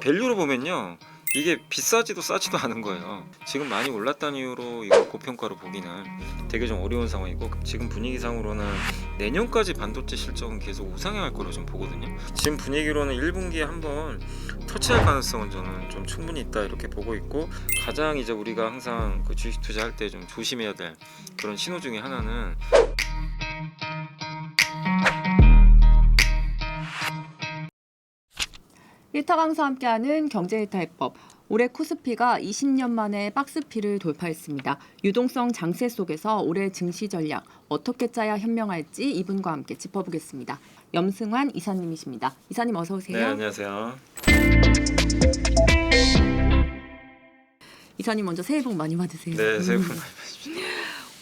밸류로 보면요, 이게 비싸지도 싸지도 않은 거예요. 지금 많이 올랐다는 이유로 이걸 고평가로 보기는 되게 좀 어려운 상황이고, 지금 분위기상으로는 내년까지 반도체 실적은 계속 우상향할 거로 좀 보거든요. 지금 분위기로는 1분기에 한번 터치할 가능성은 저는 좀 충분히 있다 이렇게 보고 있고, 가장 이제 우리가 항상 그 주식 투자할 때 좀 조심해야 될 그런 신호 중에 하나는 일타 강사와 함께하는 경제일타 해법. 올해 코스피가 20년 만에 박스피를 돌파했습니다. 유동성 장세 속에서 올해 증시 전략 어떻게 짜야 현명할지 이분과 함께 짚어보겠습니다. 염승환 이사님이십니다. 이사님 어서 오세요. 네, 안녕하세요. 이사님 먼저 새해 복 많이 받으세요. 네, 새해 복 많이 받으십시오.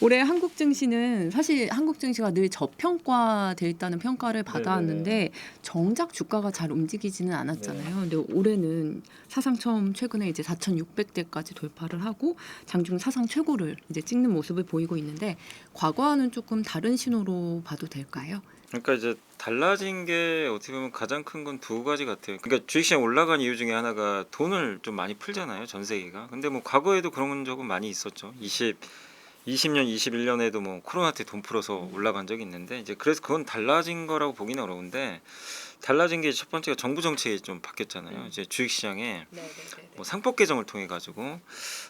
올해 한국 증시는 사실 한국 증시가 늘 저평가돼 있다는 평가를 받아왔는데 정작 주가가 잘 움직이지는 않았잖아요. 근데 올해는 사상 처음 최근에 이제 4,600대까지 돌파를 하고 장중 사상 최고를 이제 찍는 모습을 보이고 있는데 과거와는 조금 다른 신호로 봐도 될까요? 그러니까 이제 달라진 게 어떻게 보면 가장 큰 건 두 가지 같아요. 그러니까 주식시장 올라간 이유 중에 하나가 돈을 좀 많이 풀잖아요, 전 세계가. 근데 뭐 과거에도 그런 적은 많이 있었죠. 20년, 21년에도 뭐 코로나 때 돈 풀어서 올라간 적이 있는데, 이제 그래서 그건 달라진 거라고 보기는 어려운데, 달라진 게 첫 번째가 정부 정책이 좀 바뀌었잖아요. 이제 주식시장에 뭐 상법 개정을 통해 가지고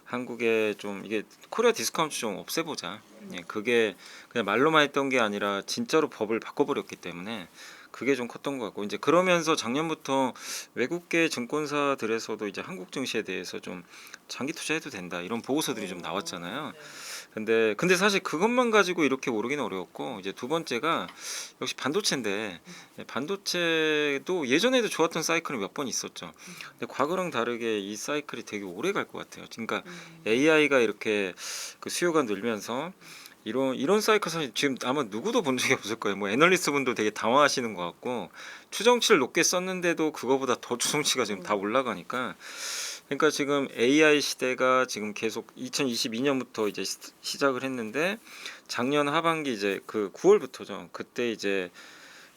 한국에 좀 이게 코리아 디스카운트 좀 없애보자. 예, 그게 그냥 말로만 했던 게 아니라 진짜로 법을 바꿔버렸기 때문에 그게 좀 컸던 것 같고, 이제 그러면서 작년부터 외국계 증권사들에서도 이제 한국 증시에 대해서 좀 장기 투자해도 된다 이런 보고서들이 좀 나왔잖아요. 근데 사실 그것만 가지고 이렇게 오르기는 어려웠고, 이제 두 번째가 역시 반도체인데, 반도체도 예전에도 좋았던 사이클이 몇 번 있었죠. 근데 과거랑 다르게 이 사이클이 되게 오래 갈 것 같아요. 그러니까 AI가 이렇게 그 수요가 늘면서 이런 사이클 사실 지금 아마 누구도 본 적이 없을 거예요. 뭐 애널리스트 분도 되게 당황하시는 것 같고, 추정치를 높게 썼는데도 그거보다 더 추정치가 지금 다 올라가니까, 그러니까 지금 AI 시대가 지금 계속 2022년부터 이제 시작을 했는데, 작년 하반기 이제 그 9월부터죠. 그때 이제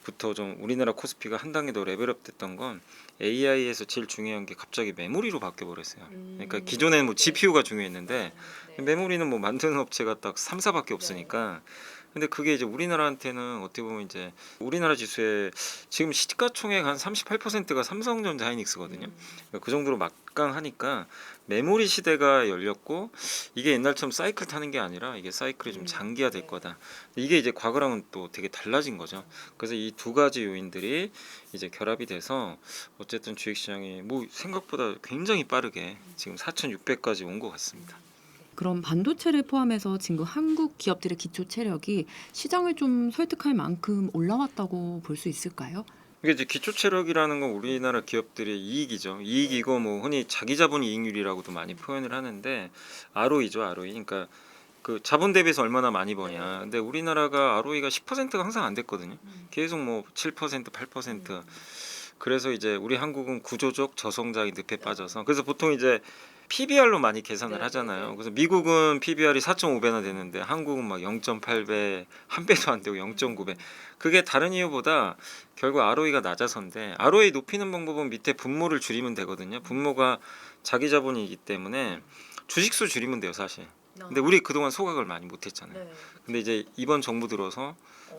부터 좀 우리나라 코스피가 한 단계 더 레벨업 됐던 건 AI에서 제일 중요한 게 갑자기 메모리로 바뀌어 버렸어요. 그러니까 기존에는 뭐 GPU가 중요했는데 메모리는 뭐 만드는 업체가 딱 3, 4밖에 없으니까. 근데 그게 이제 우리나라한테는 어떻게 보면 이제 우리나라 지수에 지금 시가총액 한 38%가 삼성전자 하이닉스거든요. 그러니까 그 정도로 막강하니까 메모리 시대가 열렸고, 이게 옛날처럼 사이클 타는 게 아니라 이게 사이클이 좀 장기화될 거다. 이게 이제 과거랑은 또 되게 달라진 거죠. 그래서 이 두 가지 요인들이 이제 결합이 돼서 어쨌든 주식시장이 뭐 생각보다 굉장히 빠르게 지금 4,600까지 온 것 같습니다. 그럼 반도체를 포함해서 지금 한국 기업들의 기초 체력이 시장을 좀 설득할 만큼 올라왔다고 볼 수 있을까요? 이게 이제 기초 체력이라는 건 우리나라 기업들의 이익이죠. 이익이고 뭐 흔히 자기자본 이익률이라고도 많이 표현을 하는데, ROE죠, ROE. 그러니까 그 자본 대비해서 얼마나 많이 버냐. 근데 우리나라가 ROE가 10%가 항상 안 됐거든요. 계속 뭐 7%, 8%. 그래서 이제 우리 한국은 구조적 저성장이 늪에 빠져서, 그래서 보통 이제 PBR로 많이 계산을 하잖아요. 그래서 미국은 PBR이 4.5배나 되는데 한국은 막 0.8배, 한 배도 안 되고 0.9배. 그게 다른 이유보다 결국 ROE가 낮아서인데, ROE 높이는 방법은 밑에 분모를 줄이면 되거든요. 분모가 자기 자본이기 때문에 주식수 줄이면 돼요, 사실. 근데 우리 그동안 소각을 많이 못했잖아요. 근데 이제 이번 정부 들어서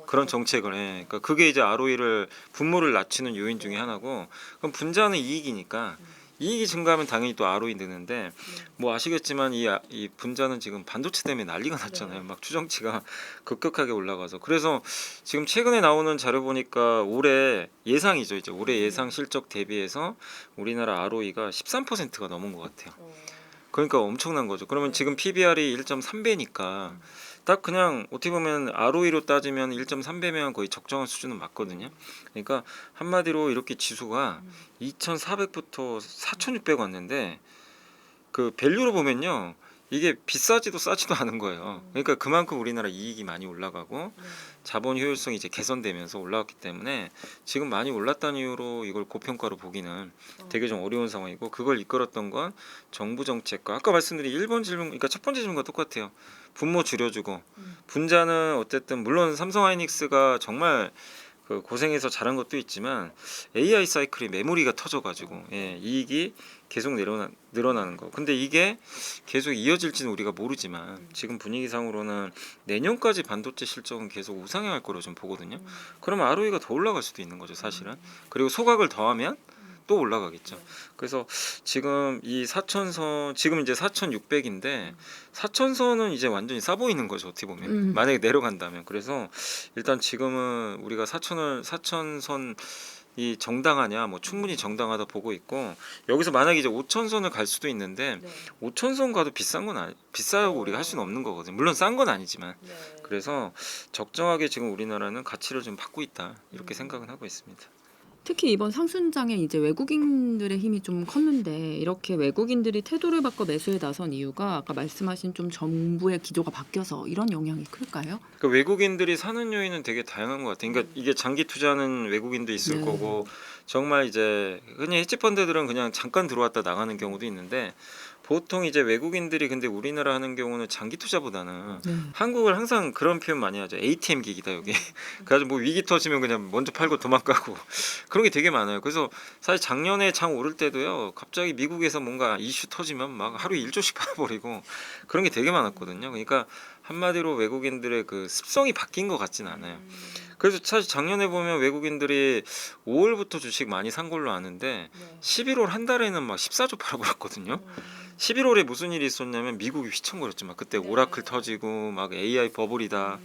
그런 정책을 해. 그러니까 그게 이제 ROE를 분모를 낮추는 요인 중에 하나고, 그럼 분자는 이익이니까 이익이 증가하면 당연히 또 ROE 느는데, 뭐 아시겠지만 이 분자는 지금 반도체 때문에 난리가 났잖아요. 막 추정치가 급격하게 올라가서. 그래서 지금 최근에 나오는 자료 보니까 올해 예상이죠. 이제 올해 예상 실적 대비해서 우리나라 ROE가 13%가 넘은 것 같아요. 그러니까 엄청난 거죠. 그러면 지금 PBR이 1.3배니까 딱 그냥 어떻게 보면 ROE로 따지면 1.3배면 거의 적정한 수준은 맞거든요. 그러니까 한마디로 이렇게 지수가 2,400부터 4,600 왔는데, 그 밸류로 보면요, 이게 비싸지도 싸지도 않은 거예요. 그러니까 그만큼 우리나라 이익이 많이 올라가고 자본 효율성이 이제 개선되면서 올라왔기 때문에 지금 많이 올랐다는 이유로 이걸 고평가로 보기는 되게 좀 어려운 상황이고, 그걸 이끌었던 건 정부 정책과 아까 말씀드린 1번 질문, 그러니까 첫 번째 질문과 똑같아요. 분모 줄여주고, 분자는 어쨌든 물론 삼성 하이닉스가 정말 그 고생해서 잘한 것도 있지만 AI 사이클이 메모리가 터져가지고 이익이 계속 늘어나는 거. 근데 이게 계속 이어질지는 우리가 모르지만 지금 분위기상으로는 내년까지 반도체 실적은 계속 우상향할 거로 좀 보거든요. 그러면 ROE가 더 올라갈 수도 있는 거죠, 사실은. 그리고 소각을 더하면 또 올라가겠죠. 그래서 지금 이 4천선 지금 이제 4,600인데 4천선은 이제 완전히 싸 보이는 거죠, 어떻게 보면. 만약에 내려간다면. 그래서 일단 지금은 우리가 4천선 이 정당하냐, 뭐 충분히 정당하다 보고 있고, 여기서 만약에 이제 5천선을 갈 수도 있는데 5천선 가도 비싼 건 비싸고 우리가 할 수는 없는 거거든요. 물론 싼 건 아니지만. 그래서 적정하게 지금 우리나라는 가치를 좀 받고 있다, 이렇게 생각은 하고 있습니다. 특히 이번 상순장에 이제 외국인들의 힘이 좀 컸는데 이렇게 외국인들이 태도를 바꿔 매수에 나선 이유가 아까 말씀하신 좀 정부의 기조가 바뀌어서 이런 영향이 클까요? 그 외국인들이 사는 요인은 되게 다양한 것 같아요. 그러니까 이게 장기 투자는 외국인도 있을 네. 거고, 정말 이제 흔히 헤지펀드들은 그냥 잠깐 들어왔다 나가는 경우도 있는데, 보통 이제 외국인들이 근데 우리나라 하는 경우는 장기 투자보다는 한국을 항상 그런 표현 많이 하죠. ATM 기기다 여기. 그래가지고 뭐 위기 터지면 그냥 먼저 팔고 도망가고 그런 게 되게 많아요. 그래서 사실 작년에 장 오를 때도요, 갑자기 미국에서 뭔가 이슈 터지면 막 하루에 1조씩 팔아버리고 그런 게 되게 많았거든요. 그러니까 한마디로 외국인들의 그 습성이 바뀐 것 같지는 않아요. 그래서 사실 작년에 보면 외국인들이 5월부터 주식 많이 산 걸로 아는데 11월 한 달에는 막 14조 팔아버렸거든요. 11월에 무슨 일이 있었냐면 미국이 휘청거렸죠. 막 그때 오라클 터지고 막 AI 버블이다,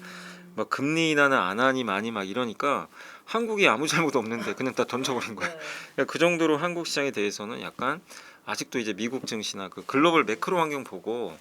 막 금리 인하는 안 하니 많이 막 이러니까 한국이 아무 잘못 없는데 그냥 다 던져버린 거예요. 그러니까 그 정도로 한국 시장에 대해서는 약간 아직도 이제 미국 증시나 그 글로벌 매크로 환경 보고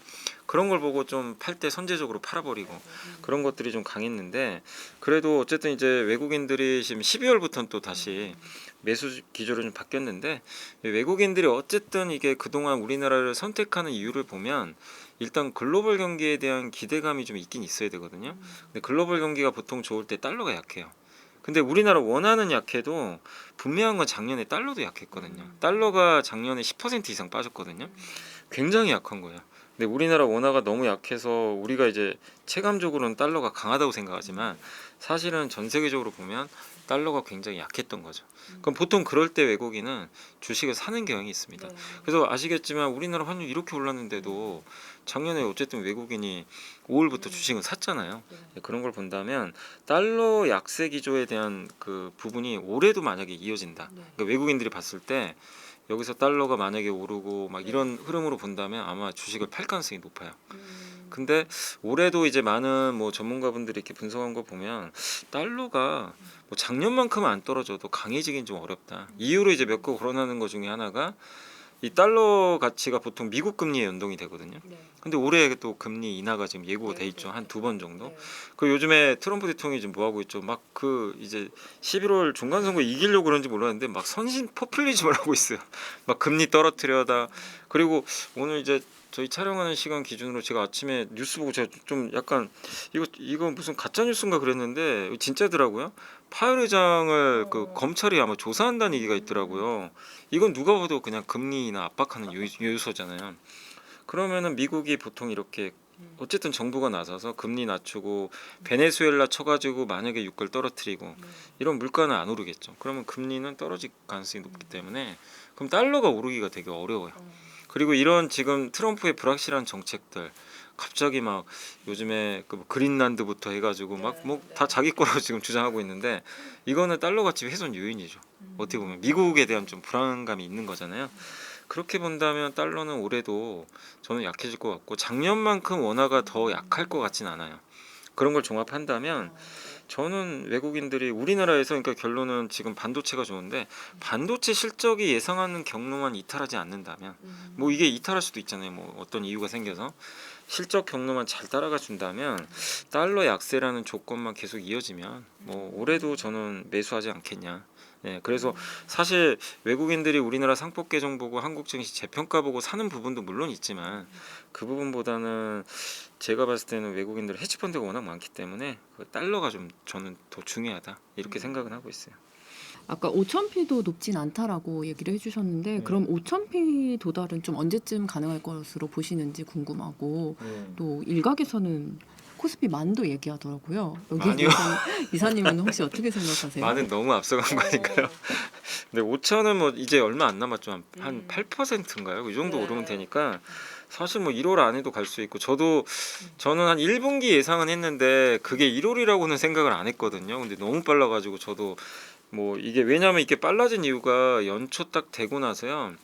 그런 걸 보고 좀 팔 때 선제적으로 팔아버리고 그런 것들이 좀 강했는데, 그래도 어쨌든 이제 외국인들이 지금 12월부터는 또 다시 매수 기조로 좀 바뀌었는데, 외국인들이 어쨌든 이게 그동안 우리나라를 선택하는 이유를 보면 일단 글로벌 경기에 대한 기대감이 좀 있긴 있어야 되거든요. 근데 글로벌 경기가 보통 좋을 때 달러가 약해요. 근데 우리나라 원화는 약해도 분명한 건 작년에 달러도 약했거든요. 달러가 작년에 10% 이상 빠졌거든요. 굉장히 약한 거예요. 근데 우리나라 원화가 너무 약해서 우리가 이제 체감적으로는 달러가 강하다고 생각하지만 사실은 전 세계적으로 보면 달러가 굉장히 약했던 거죠. 그럼 보통 그럴 때 외국인은 주식을 사는 경향이 있습니다. 그래서 아시겠지만 우리나라 환율 이렇게 올랐는데도 작년에 어쨌든 외국인이 5월부터 주식을 샀잖아요. 그런 걸 본다면 달러 약세 기조에 대한 그 부분이 올해도 만약에 이어진다. 그러니까 외국인들이 봤을 때 여기서 달러가 만약에 오르고 막 이런 흐름으로 본다면 아마 주식을 팔 가능성이 높아요. 근데 올해도 이제 많은 뭐 전문가분들이 이렇게 분석한 거 보면 달러가 뭐 작년만큼은 안 떨어져도 강해지긴 좀 어렵다. 이유로 이제 몇 거 거론하는 것 중에 하나가 이 달러 가치가 보통 미국 금리에 연동이 되거든요. 근데 올해 또 금리 인하가 지금 예고가 돼 있죠. 한 2번 정도. 그 요즘에 트럼프 대통령이 지금 뭐 하고 있죠. 막 그 이제 11월 중간 선거 이기려고 그런지 몰랐는데 막 선신 포퓰리즘을 하고 있어요. 막 금리 떨어뜨려다. 그리고 오늘 이제 저희 촬영하는 시간 기준으로 제가 아침에 뉴스 보고 제가 좀 약간 이거 무슨 가짜 뉴스인가 그랬는데 진짜더라고요. 파월 의장을 그 검찰이 아마 조사한다는 얘기가 있더라고요. 이건 누가 봐도 그냥 금리나 압박하는 요소잖아요. 그러면은 미국이 보통 이렇게 어쨌든 정부가 나서서 금리 낮추고 베네수엘라 쳐가지고 만약에 유가를 떨어뜨리고 이런 물가는 안 오르겠죠. 그러면 금리는 떨어질 가능성이 높기 때문에 그럼 달러가 오르기가 되게 어려워요. 그리고 이런 지금 트럼프의 불확실한 정책들 갑자기 막 요즘에 그 그린란드부터 해가지고 막 뭐 다 자기 거라고 지금 주장하고 있는데 이거는 달러 가치 훼손 요인이죠. 어떻게 보면 미국에 대한 좀 불안감이 있는 거잖아요. 그렇게 본다면 달러는 올해도 저는 약해질 것 같고 작년만큼 원화가 더 약할 것 같진 않아요. 그런 걸 종합한다면 저는 외국인들이 우리나라에서, 그러니까 결론은 지금 반도체가 좋은데 반도체 실적이 예상하는 경로만 이탈하지 않는다면 뭐 이게 이탈할 수도 있잖아요. 뭐 어떤 이유가 생겨서 실적 경로만 잘 따라가 준다면 달러 약세라는 조건만 계속 이어지면 뭐 올해도 저는 매수하지 않겠냐. 네, 그래서 사실 외국인들이 우리나라 상법 개정 보고 한국 증시 재평가 보고 사는 부분도 물론 있지만 그 부분보다는 제가 봤을 때는 외국인들 헤지펀드가 워낙 많기 때문에 그 달러가 좀 저는 더 중요하다 이렇게 생각은 하고 있어요. 아까 5,000P도 높진 않다라고 얘기를 해주셨는데 그럼 5,000P 도달은 좀 언제쯤 가능할 것으로 보시는지 궁금하고 또 일각에서는 코스피 만도 얘기하더라고요. 여기 만이요? 이사님은 혹시 어떻게 생각하세요? 만은 너무 앞서간 거 아닐까요? 근데 5천은 뭐 이제 얼마 안 남았죠. 한 8%인가요? 이 정도 네. 오르면 되니까 사실 뭐 1월 안에도 갈 수 있고 저는 한 1분기 예상은 했는데 그게 1월이라고는 생각을 안 했거든요. 근데 너무 빨라가지고 저도 뭐 이게 왜냐면 이게 빨라진 이유가 연초 딱 되고 나서요.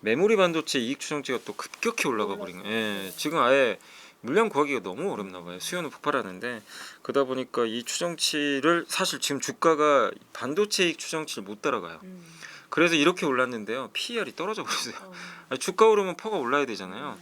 메모리 반도체 이익 추정치가 또 급격히 올라가 버린 거예요. 예, 지금 아예 물량 구하기가 너무 어렵나 봐요. 수요는 폭발하는데 그러다 보니까 이 추정치를 사실 지금 주가가 반도체 이익 추정치를 못 따라가요. 그래서 이렇게 올랐는데요. PER이 떨어져 버렸어요. 아니, 주가 오르면 퍼가 올라야 되잖아요.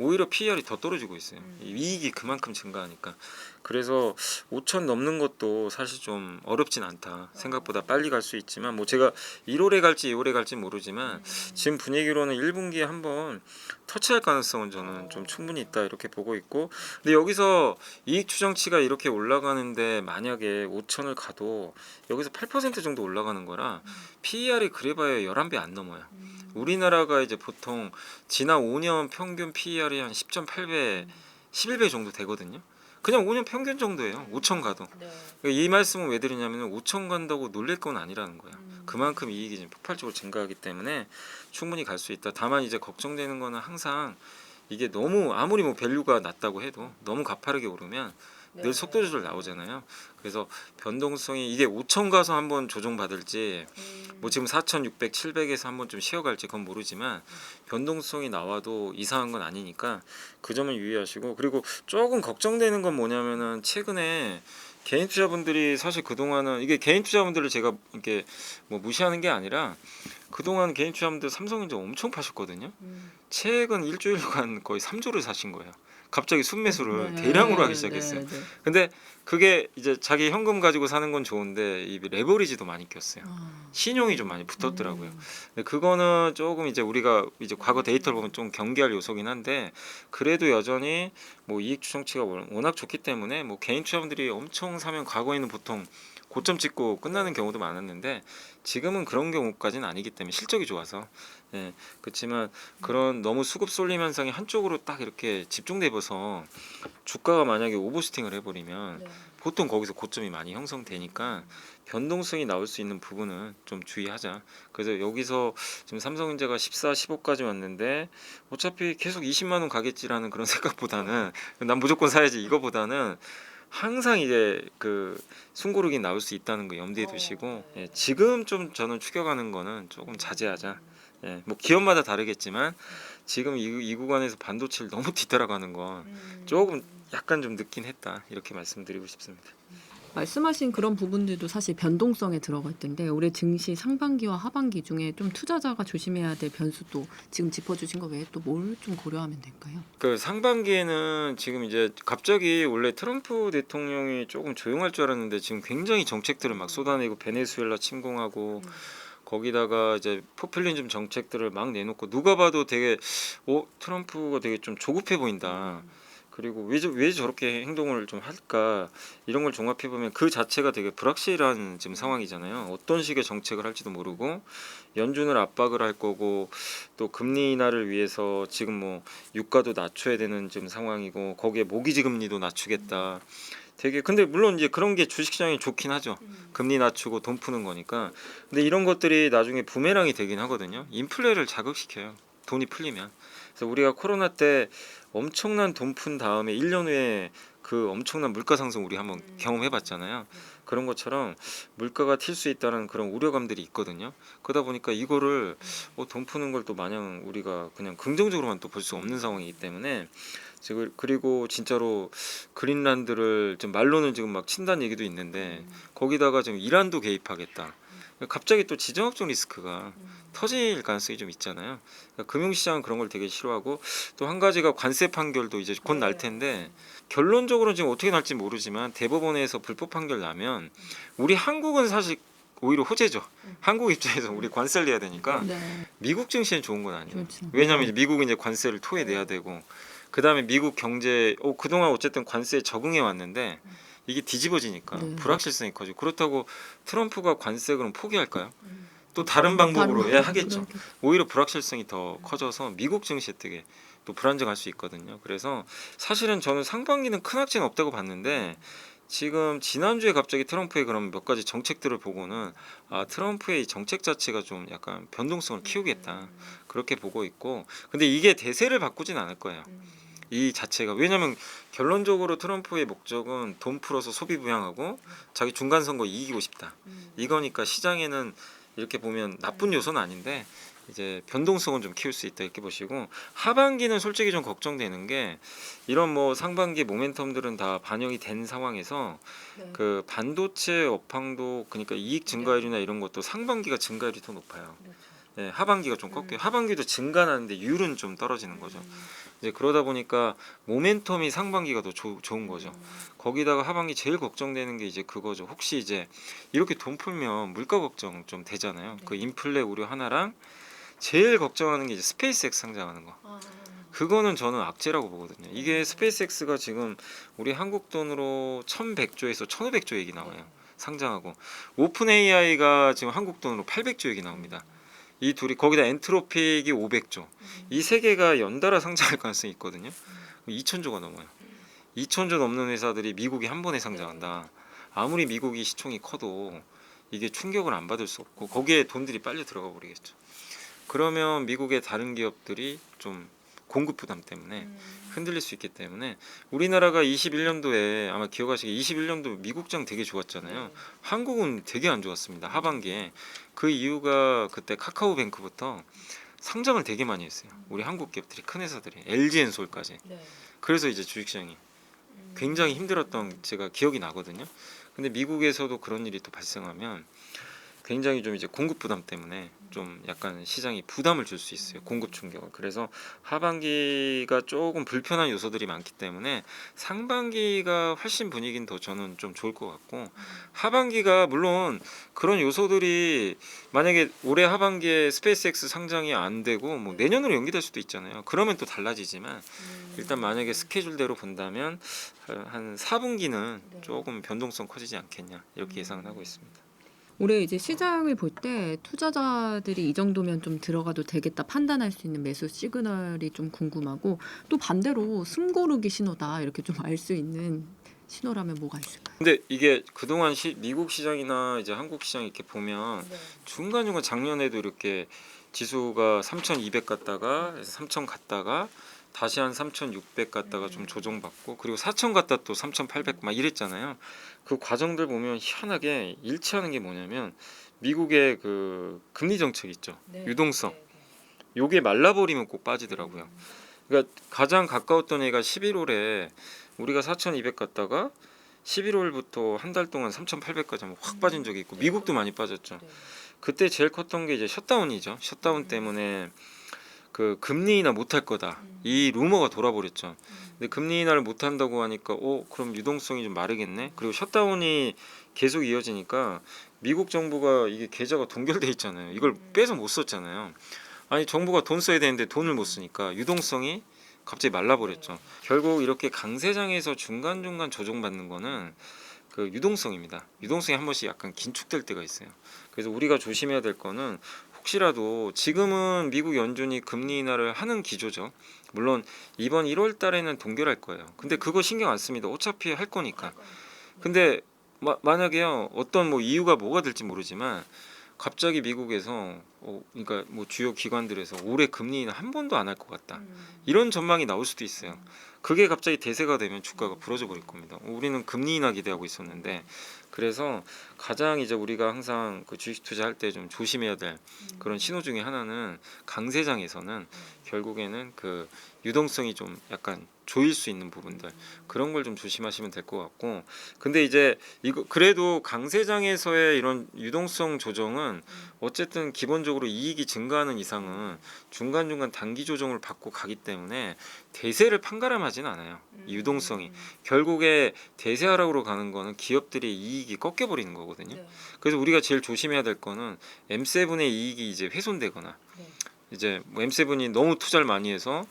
오히려 PER이 더 떨어지고 있어요. 이 이익이 그만큼 증가하니까. 그래서 5천 넘는 것도 사실 좀 어렵진 않다. 생각보다 빨리 갈 수 있지만 뭐 제가 1월에 갈지 2월에 갈지 모르지만 지금 분위기로는 1분기에 한번 터치할 가능성은 저는 좀 충분히 있다 이렇게 보고 있고 근데 여기서 이익 추정치가 이렇게 올라가는데 만약에 5천을 가도 여기서 8% 정도 올라가는 거라 PER이 그래봐야 11배 안 넘어요. 우리나라가 이제 보통 지난 5년 평균 PER이 한 10.8배, 11배 정도 되거든요. 그냥 5년 평균 정도예요. 5천 가도. 네. 그러니까 이 말씀은 왜 드리냐면 5천 간다고 놀랄 건 아니라는 거예요. 그만큼 이익이 지금 폭발적으로 증가하기 때문에 충분히 갈 수 있다. 다만 이제 걱정되는 거는 항상 이게 너무 아무리 뭐 밸류가 낮다고 해도 너무 가파르게 오르면 늘 속도 조절 나오잖아요. 그래서 변동성이 이게 5천 가서 한번 조정 받을지 뭐 지금 4,600, 700에서 한번 좀 쉬어갈지 그건 모르지만 변동성이 나와도 이상한 건 아니니까 그 점을 유의하시고 그리고 조금 걱정되는 건 뭐냐면은 최근에 개인 투자분들이 사실 그동안은 이게 개인 투자분들을 제가 이렇게 뭐 무시하는 게 아니라 그동안 개인 투자분들 삼성전자 엄청 파셨거든요. 최근 일주일간 거의 3조를 사신 거예요. 갑자기 순매수를 대량으로 하기 시작했어요. 네. 근데 그게 이제 자기 현금 가지고 사는 건 좋은데 이 레버리지도 많이 꼈어요. 신용이 좀 많이 붙었더라고요. 근데 그거는 조금 이제 우리가 이제 과거 데이터를 보면 좀 경계할 요소긴 한데 그래도 여전히 뭐 이익 추정치가 워낙 좋기 때문에 뭐 개인 투자분들이 엄청 사면 과거에는 보통 고점 찍고 끝나는 경우도 많았는데 지금은 그런 경우까지는 아니기 때문에 실적이 좋아서 예, 그렇지만 그런 너무 수급 쏠림 현상이 한쪽으로 딱 이렇게 집중돼 버서 주가가 만약에 오버슈팅을 해버리면 보통 거기서 고점이 많이 형성되니까 변동성이 나올 수 있는 부분은 좀 주의하자. 그래서 여기서 지금 삼성전자가 14, 15까지 왔는데 어차피 계속 20만 원 가겠지라는 그런 생각보다는 난 무조건 사야지 이거보다는 항상 이제 그 숨고르기 나올 수 있다는 거 염두에 두시고 예, 지금 좀 저는 추격하는 거는 조금 자제하자. 예, 뭐 기업마다 다르겠지만 지금 이 구간에서 반도체를 너무 뒤따라가는 건 조금 약간 좀 늦긴 했다 이렇게 말씀드리고 싶습니다. 말씀하신 그런 부분들도 사실 변동성에 들어갈 텐데 올해 증시 상반기와 하반기 중에 좀 투자자가 조심해야 될 변수도 지금 짚어주신 거 외에 또 뭘 좀 고려하면 될까요? 그 상반기에는 지금 이제 갑자기 원래 트럼프 대통령이 조금 조용할 줄 알았는데 지금 굉장히 정책들을 막 쏟아내고 베네수엘라 침공하고 거기다가 이제 포퓰리즘 정책들을 막 내놓고 누가 봐도 되게 트럼프가 되게 좀 조급해 보인다. 그리고 왜 저렇게 행동을 좀 할까 이런 걸 종합해 보면 그 자체가 되게 불확실한 지금 상황이잖아요. 어떤 식의 정책을 할지도 모르고 연준을 압박을 할 거고 또 금리 인하를 위해서 지금 뭐 유가도 낮춰야 되는 지금 상황이고 거기에 모기지 금리도 낮추겠다. 되게 근데 물론 이제 그런 게 주식시장에 좋긴 하죠. 금리 낮추고 돈 푸는 거니까. 근데 이런 것들이 나중에 부메랑이 되긴 하거든요. 인플레를 자극시켜요. 돈이 풀리면. 그래서 우리가 코로나 때 엄청난 돈 푼 다음에 1년 후에 그 엄청난 물가 상승 우리 한번 경험해 봤잖아요. 그런 것처럼 물가가 튈 수 있다는 그런 우려감들이 있거든요. 그러다 보니까 이거를 돈 푸는 걸 또 마냥 우리가 그냥 긍정적으로만 또 볼 수 없는 상황이기 때문에 지금 그리고 진짜로 그린란드를 좀 말로는 지금 막 친다는 얘기도 있는데 거기다가 지금 이란도 개입하겠다. 갑자기 또 지정학적 리스크가 터질 가능성이 좀 있잖아요. 그러니까 금융시장은 그런 걸 되게 싫어하고 또 한 가지가 관세 판결도 이제 곧 날 텐데 결론적으로는 지금 어떻게 날지 모르지만 대법원에서 불법 판결 나면 우리 한국은 사실 오히려 호재죠. 한국 입장에서 우리 관세를 내야 되니까 미국 증시는 좋은 건 아니에요. 그렇죠. 왜냐하면 이제 미국은 이제 관세를 토해내야 되고 그 다음에 미국 경제 그동안 어쨌든 관세에 적응해 왔는데 이게 뒤집어지니까 네. 불확실성이 커지고 그렇다고 트럼프가 관세 그럼 포기할까요? 또 다른 방법으로 다른 하겠죠. 그렇게. 오히려 불확실성이 더 커져서 미국 증시에 되게 또 불안정할 수 있거든요. 그래서 사실은 저는 상반기는 큰 악재는 없다고 봤는데 지금 지난주에 갑자기 트럼프의 그런 몇 가지 정책들을 보고는 트럼프의 이 정책 자체가 좀 약간 변동성을 키우겠다 그렇게 보고 있고, 근데 이게 대세를 바꾸진 않을 거예요. 이 자체가. 왜냐면 결론적으로 트럼프의 목적은 돈 풀어서 소비 부양하고 자기 중간 선거 이기고 싶다. 이거니까 시장에는 이렇게 보면 나쁜 요소는 아닌데 이제 변동성은 좀 키울 수 있다 이렇게 보시고, 하반기는 솔직히 좀 걱정되는 게 이런 뭐 상반기 모멘텀들은 다 반영이 된 상황에서 네. 그 반도체 업황도, 그러니까 이익 증가율이나 이런 것도 상반기가 증가율이 더 높아요. 네, 하반기가 좀 꺾여요. 하반기도 증가하는데 율은 좀 떨어지는 거죠. 이제 그러다 보니까 모멘텀이 상반기가 더 좋은 거죠. 거기다가 하반기 제일 걱정되는 게 이제 그거죠. 혹시 이제 이렇게 돈 풀면 물가 걱정 좀 되잖아요. 그 인플레 우려 하나랑 제일 걱정하는 게 이제 스페이스X 상장하는 거. 그거는 저는 악재라고 보거든요. 이게 스페이스X가 지금 우리 한국 돈으로 1,100조에서 1,500조 얘기 나와요. 상장하고 오픈 AI가 지금 한국 돈으로 800조 얘기 나옵니다. 이 둘이, 거기다 엔트로픽이 500조. 이 세 개가 연달아 상장할 가능성이 있거든요. 2,000조가 넘어요. 2,000조 넘는 회사들이 미국이 한 번에 상장한다. 아무리 미국이 시총이 커도 이게 충격을 안 받을 수 없고 거기에 돈들이 빨리 들어가 버리겠죠. 그러면 미국의 다른 기업들이 좀 공급 부담 때문에 흔들릴 수 있기 때문에 우리나라가 21년도에 아마 기억하시기에 21년도 미국장 되게 좋았잖아요. 한국은 되게 안 좋았습니다. 하반기에. 그 이유가 그때 카카오뱅크부터 상장을 되게 많이 했어요. 우리 한국 기업들이, 큰 회사들이, LG엔솔까지. 그래서 이제 주식시장이 굉장히 힘들었던 제가 기억이 나거든요. 근데 미국에서도 그런 일이 또 발생하면 굉장히 좀 이제 공급 부담 때문에 좀 약간 시장이 부담을 줄 수 있어요. 공급 충격을. 그래서 하반기가 조금 불편한 요소들이 많기 때문에 상반기가 훨씬 분위기는 더 저는 좀 좋을 것 같고, 하반기가 물론 그런 요소들이 만약에 올해 하반기에 스페이스X 상장이 안 되고 뭐 내년으로 연기될 수도 있잖아요. 그러면 또 달라지지만 일단 만약에 스케줄대로 본다면 한 4분기는 조금 변동성 커지지 않겠냐 이렇게 예상을 하고 있습니다. 올해 이제 시장을 볼 때 투자자들이 이 정도면 좀 들어가도 되겠다 판단할 수 있는 매수 시그널이 좀 궁금하고, 또 반대로 숨고르기 신호다 이렇게 좀 알 수 있는 신호라면 뭐가 있을까요? 근데 이게 그동안 미국 시장이나 이제 한국 시장 이렇게 보면 중간중간 작년에도 이렇게 지수가 3,200 갔다가 3,000 갔다가 다시 한 3,600 갔다가 좀 조정받고, 그리고 4,000 갔다 또 3,800 막 이랬잖아요. 그 과정들 보면 희한하게 일치하는 게 뭐냐면 미국의 그 금리 정책 있죠. 유동성. 요게 말라버리면 꼭 빠지더라고요. 그러니까 가장 가까웠던 애가 11월에 우리가 4,200 갔다가 11월부터 한 달 동안 3,800까지 한번 확 빠진 적이 있고, 미국도 많이 빠졌죠. 그때 제일 컸던 게 이제 셧다운이죠. 셧다운 때문에 그 금리 인하 못할 거다 이 루머가 돌아버렸죠. 근데 금리 인하를 못한다고 하니까 그럼 유동성이 좀 마르겠네. 그리고 셧다운이 계속 이어지니까 미국 정부가 이게 계좌가 동결돼 있잖아요. 이걸 빼서 못 썼잖아요. 아니 정부가 돈 써야 되는데 돈을 못 쓰니까 유동성이 갑자기 말라버렸죠. 결국 이렇게 강세장에서 중간중간 조정받는 거는 그 유동성입니다. 유동성이 한 번씩 약간 긴축될 때가 있어요. 그래서 우리가 조심해야 될 거는, 혹시라도 지금은 미국 연준이 금리 인하를 하는 기조죠. 물론 이번 1월 달에는 동결할 거예요. 근데 그거 신경 안 씁니다. 어차피 할 거니까. 근데 만약에요, 어떤 뭐 이유가 뭐가 될지 모르지만 갑자기 미국에서 그러니까 뭐 주요 기관들에서 올해 금리 인하 한 번도 안 할 것 같다 이런 전망이 나올 수도 있어요. 그게 갑자기 대세가 되면 주가가 부러져 버릴 겁니다. 우리는 금리 인하 기대하고 있었는데. 그래서 가장 이제 우리가 항상 그 주식 투자할 때 좀 조심해야 될 그런 신호 중에 하나는, 강세장에서는 결국에는 그 유동성이 좀 약간 조일 수 있는 부분들, 그런 걸 좀 조심하시면 될 것 같고. 근데 이제 이거 그래도 강세장에서의 이런 유동성 조정은 어쨌든 기본적으로 이익이 증가하는 이상은 중간중간 단기 조정을 받고 가기 때문에 대세를 판가름하진 않아요. 이 유동성이 결국에 대세하락으로 가는 거는 기업들의 이익이 꺾여버리는 거거든요. 그래서 우리가 제일 조심해야 될 거는 M7의 이익이 이제 훼손되거나, 이제 뭐 M7이 너무 투자를 많이 해서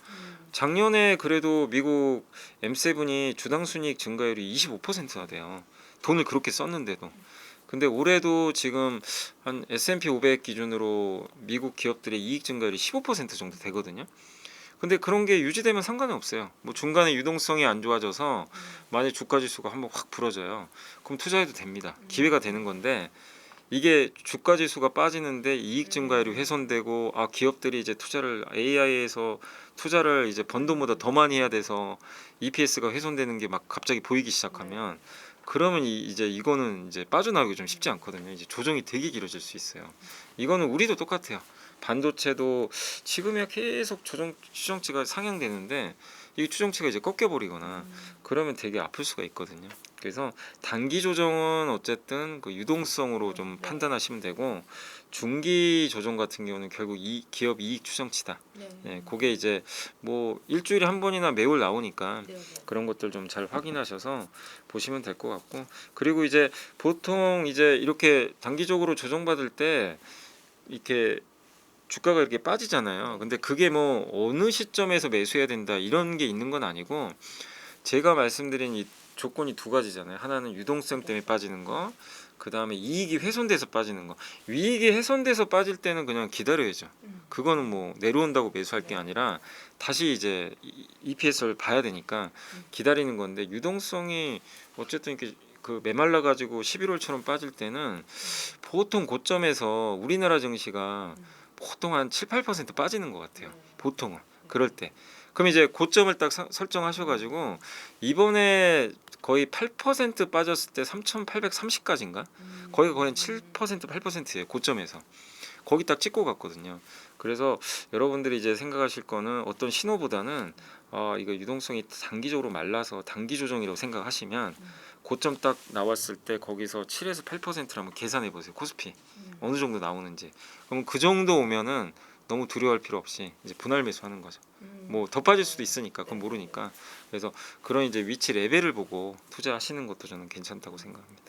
작년에 그래도 미국 M7이 주당 순이익 증가율이 25%나 돼요. 돈을 그렇게 썼는데도. 근데 올해도 지금 한 S&P 500 기준으로 미국 기업들의 이익 증가율이 15% 정도 되거든요. 근데 그런 게 유지되면 상관은 없어요. 뭐 중간에 유동성이 안 좋아져서 만약 주가 지수가 한번 확 부러져요. 그럼 투자해도 됩니다. 기회가 되는 건데 이게 주가 지수가 빠지는데 이익 증가율이 훼손되고 아 기업들이 이제 투자를 AI에서 투자를 이제 번 돈보다 더 많이 해야 돼서 EPS가 훼손되는 게 막 갑자기 보이기 시작하면 그러면 이제 이거는 이제 빠져나오기 좀 쉽지 않거든요. 이제 조정이 되게 길어질 수 있어요. 이거는 우리도 똑같아요. 반도체도 지금이야 계속 추정치가 상향되는데 이 추정치가 이제 꺾여 버리거나 그러면 되게 아플 수가 있거든요. 그래서 단기 조정은 어쨌든 그 유동성으로 좀 판단하시면 되고 중기 조정 같은 경우는 결국 이 기업 이익 추정치다. 네, 그게 이제 뭐 일주일에 한 번이나 매월 나오니까 그런 것들 좀 잘 확인하셔서 보시면 될 것 같고 그리고 이제 보통 이제 이렇게 단기적으로 조정받을 때 이렇게 주가가 이렇게 빠지잖아요. 근데 그게 뭐 어느 시점에서 매수해야 된다 이런 게 있는 건 아니고 제가 말씀드린 이 조건이 두 가지잖아요. 하나는 유동성 때문에 빠지는 거, 그 다음에 이익이 훼손돼서 빠지는 거. 이익이 훼손돼서 빠질 때는 그냥 기다려야죠. 그거는 뭐 내려온다고 매수할 게 아니라 다시 이제 EPS를 봐야 되니까 기다리는 건데 유동성이 어쨌든 이렇게 그 메말라 가지고 11월처럼 빠질 때는 보통 고점에서 우리나라 증시가 보통 한 7, 8% 빠지는 것 같아요. 보통은 그럴 때. 그럼 이제 고점을 딱 설정하셔가지고 이번에 거의 8% 빠졌을 때 3,830까지인가? 거기가 거의 한 7%, 8%예요. 고점에서. 거기 딱 찍고 갔거든요. 그래서 여러분들이 이제 생각하실 거는 어떤 신호보다는 이거 유동성이 단기적으로 말라서 단기 조정이라고 생각하시면 고점 딱 나왔을 때 거기서 7에서 8%를 한번 계산해 보세요. 코스피 어느 정도 나오는지. 그럼 그 정도 오면은 너무 두려워할 필요 없이 이제 분할 매수하는 거죠. 뭐 더 빠질 수도 있으니까 그건 모르니까. 그래서 그런 이제 위치 레벨을 보고 투자하시는 것도 저는 괜찮다고 생각합니다.